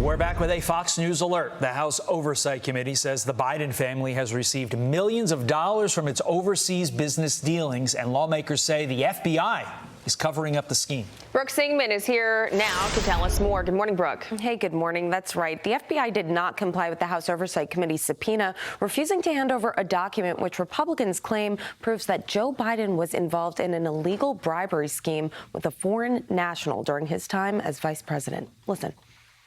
We're back with a Fox News alert. The House Oversight Committee says the Biden family has received millions of dollars from its overseas business dealings, and lawmakers say the FBI is covering up the scheme. Brooke Singman is here now to tell us more. Good morning, Brooke. Hey, good morning. That's right. The FBI did not comply with the House Oversight Committee's subpoena, refusing to hand over a document which Republicans claim proves that Joe Biden was involved in an illegal bribery scheme with a foreign national during his time as vice president. Listen.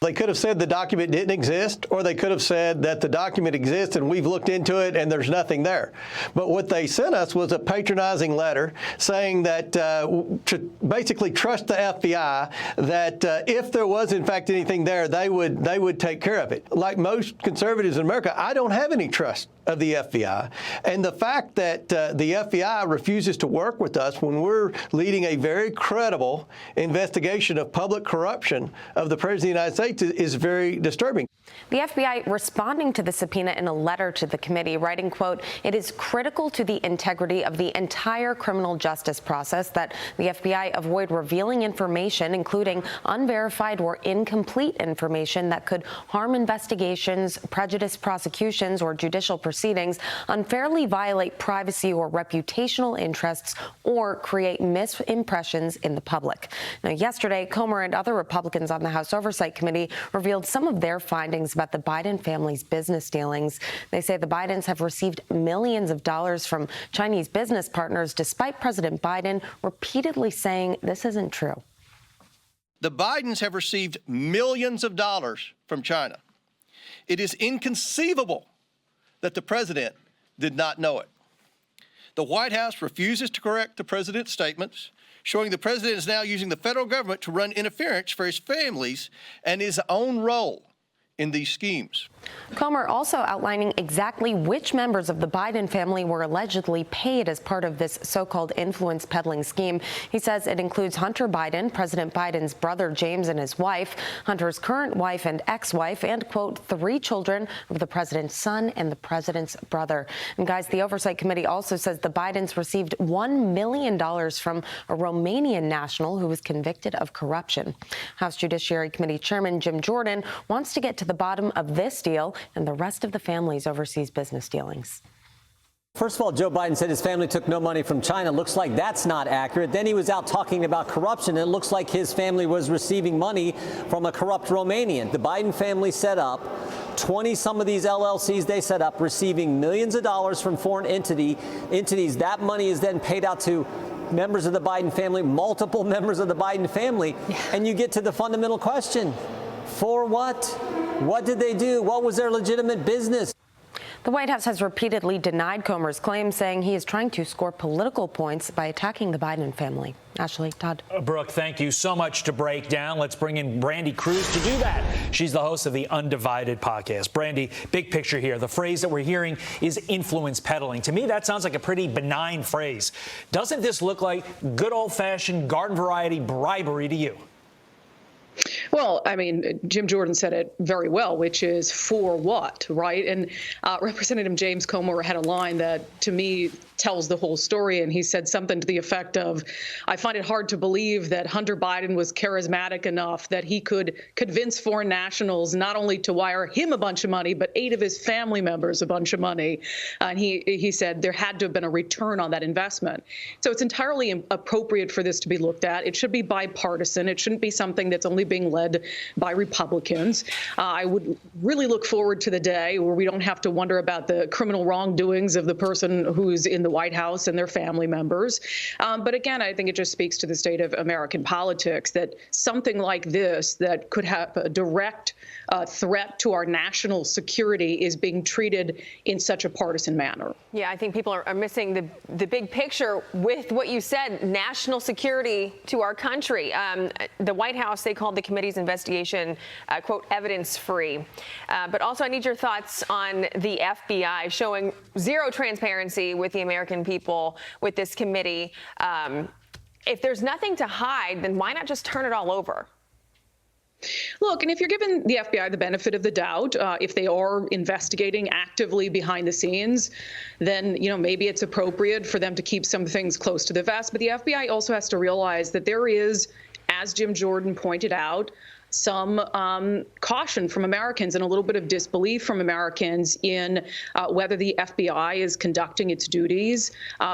They could have said the document didn't exist, or they could have said that the document exists and we've looked into it and there's nothing there. But what they sent us was a patronizing letter saying that to basically trust the FBI, that if there was in fact anything there, they would take care of it. Like most conservatives in America, I don't have any trust of the FBI. And the fact that the FBI refuses to work with us when we're leading a very credible investigation of public corruption of the President of the United States is very disturbing. The FBI responding to the subpoena in a letter to the committee, writing, quote, "It is critical to the integrity of the entire criminal justice process that the FBI avoid revealing information, including unverified or incomplete information that could harm investigations, prejudice prosecutions, or judicial proceedings, unfairly violate privacy or reputational interests, or create misimpressions in the public." Now, yesterday, Comer and other Republicans on the House Oversight Committee revealed some of their findings about the Biden family's business dealings. They say the Bidens have received millions of dollars from Chinese business partners, despite President Biden repeatedly saying this isn't true. The Bidens have received millions of dollars from China. It is inconceivable that the president did not know it. The White House refuses to correct the president's statements, showing the president is now using the federal government to run interference for his families and his own role in these schemes. Comer also outlining exactly which members of the Biden family were allegedly paid as part of this so-called influence peddling scheme. He says it includes Hunter Biden, President Biden's brother James and his wife, Hunter's current wife and ex-wife, and, quote, 3 children of the president's son and the president's brother. And guys, the Oversight Committee also says the Bidens received $1 million from a Romanian national who was convicted of corruption. House Judiciary Committee Chairman Jim Jordan wants to get to the bottom of this deal and the rest of the family's overseas business dealings. First of all, Joe Biden said his family took no money from China. Looks like that's not accurate. Then he was out talking about corruption, and it looks like his family was receiving money from a corrupt Romanian. The Biden family set up 20-some of these LLCs they set up, receiving millions of dollars from foreign entities. That money is then paid out to members of the Biden family, multiple members of the Biden family, and you get to the fundamental question. For what? What did they do? What was their legitimate business? The White House has repeatedly denied Comer's claims, saying he is trying to score political points by attacking the Biden family. Ashley, Todd. Brooke, thank you so much to break down. Let's bring in Brandi Kruse to do that. She's the host of the Undivided podcast. Brandi, big picture here. The phrase that we're hearing is influence peddling. To me, that sounds like a pretty benign phrase. Doesn't this look like good old-fashioned garden variety bribery to you? Well, I mean, Jim Jordan said it very well, which is for what, right? And Representative James Comer had a line that, to me, tells the whole story. And he said something to the effect of, "I find it hard to believe that Hunter Biden was charismatic enough that he could convince foreign nationals not only to wire him a bunch of money, but 8 of his family members a bunch of money." And he said there had to have been a return on that investment. So it's entirely appropriate for this to be looked at. It should be bipartisan. It shouldn't be something that's only being led by Republicans. I would really look forward to the day where we don't have to wonder about the criminal wrongdoings of the person who's in the White House and their family members. But again, I think it just speaks to the state of American politics that something like this that could have a direct threat to our national security is being treated in such a partisan manner. Yeah, I think people are missing the big picture with what you said, national security to our country. The White House, they called the committee's investigation, quote, evidence-free. But also, I need your thoughts on the FBI showing zero transparency with the American people with this committee. If there's nothing to hide, then why not just turn it all over? Look, and if you're giving the FBI the benefit of the doubt, if they are investigating actively behind the scenes, then, maybe it's appropriate for them to keep some things close to the vest. But the FBI also has to realize that there is, as Jim Jordan pointed out, some caution from Americans and a little bit of disbelief from Americans in whether the FBI is conducting its duties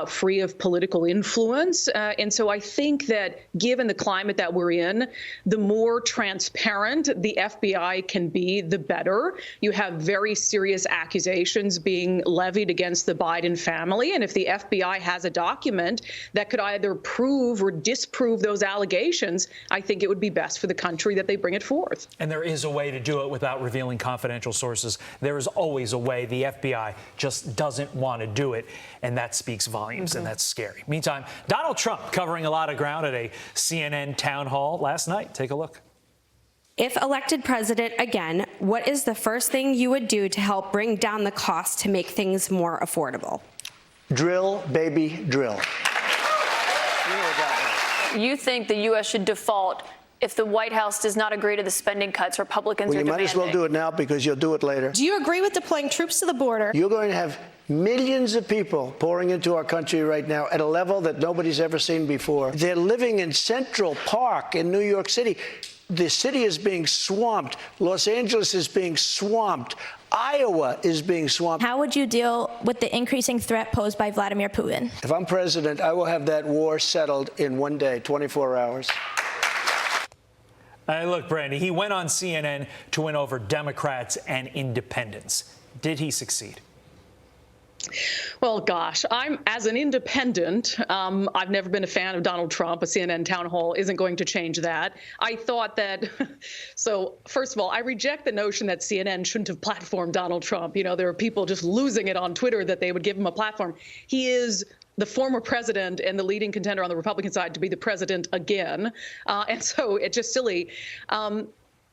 free of political influence. And so I think that given the climate that we're in, the more transparent the FBI can be, the better. You have very serious accusations being levied against the Biden family. And if the FBI has a document that could either prove or disprove those allegations, I think it would be best for the country that they bring it forth. And there is a way to do it without revealing confidential sources. There is always a way. The FBI just doesn't want to do it. And that speaks volumes, and that's scary. Meantime, Donald Trump covering a lot of ground at a CNN town hall last night. Take a look. If elected president again, what is the first thing you would do to help bring down the cost to make things more affordable? Drill, baby, drill. You think the U.S. should default if the White House does not agree to the spending cuts Republicans are demanding? Well, you might as well do it now because you'll do it later. Do you agree with deploying troops to the border? You're going to have millions of people pouring into our country right now at a level that nobody's ever seen before. They're living in Central Park in New York City. The city is being swamped. Los Angeles is being swamped. Iowa is being swamped. How would you deal with the increasing threat posed by Vladimir Putin? If I'm president, I will have that war settled in one day, 24 hours. Look, Brandi, he went on CNN to win over Democrats and independents. Did he succeed? Well, gosh, as an independent, I've never been a fan of Donald Trump. A CNN town hall isn't going to change that. I thought that, so first of all, I reject the notion that CNN shouldn't have platformed Donald Trump. You know, there are people just losing it on Twitter that they would give him a platform. He is the former president and the leading contender on the Republican side to be the president again. And so it's just silly.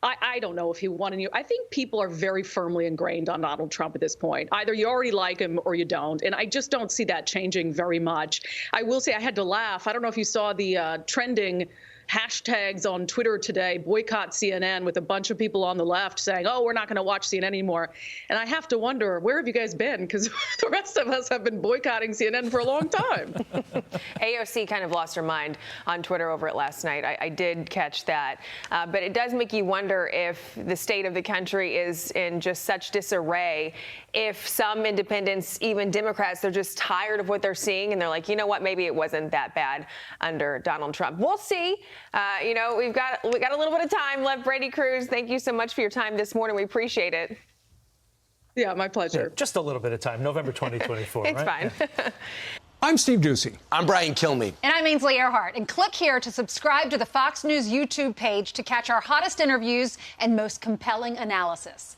I don't know if he won any. I think people are very firmly ingrained on Donald Trump at this point. Either you already like him or you don't. And I just don't see that changing very much. I will say I had to laugh. I don't know if you saw the trending hashtags on Twitter today, boycott CNN, with a bunch of people on the left saying, oh, we're not going to watch CNN anymore. And I have to wonder, where have you guys been? Because the rest of us have been boycotting CNN for a long time. AOC kind of lost her mind on Twitter over it last night. I did catch that. But it does make you wonder if the state of the country is in just such disarray. If some independents, even Democrats, they're just tired of what they're seeing and they're like, you know what, maybe it wasn't that bad under Donald Trump. We'll see. You know, we got a little bit of time left. Brandi Kruse, thank you so much for your time this morning. We appreciate it. Yeah, my pleasure. Yeah, just a little bit of time, November 2024. It's right? fine. Yeah. I'm Steve Ducey. I'm Brian Kilmeade. And I'm Ainsley Earhart. And click here to subscribe to the Fox News YouTube page to catch our hottest interviews and most compelling analysis.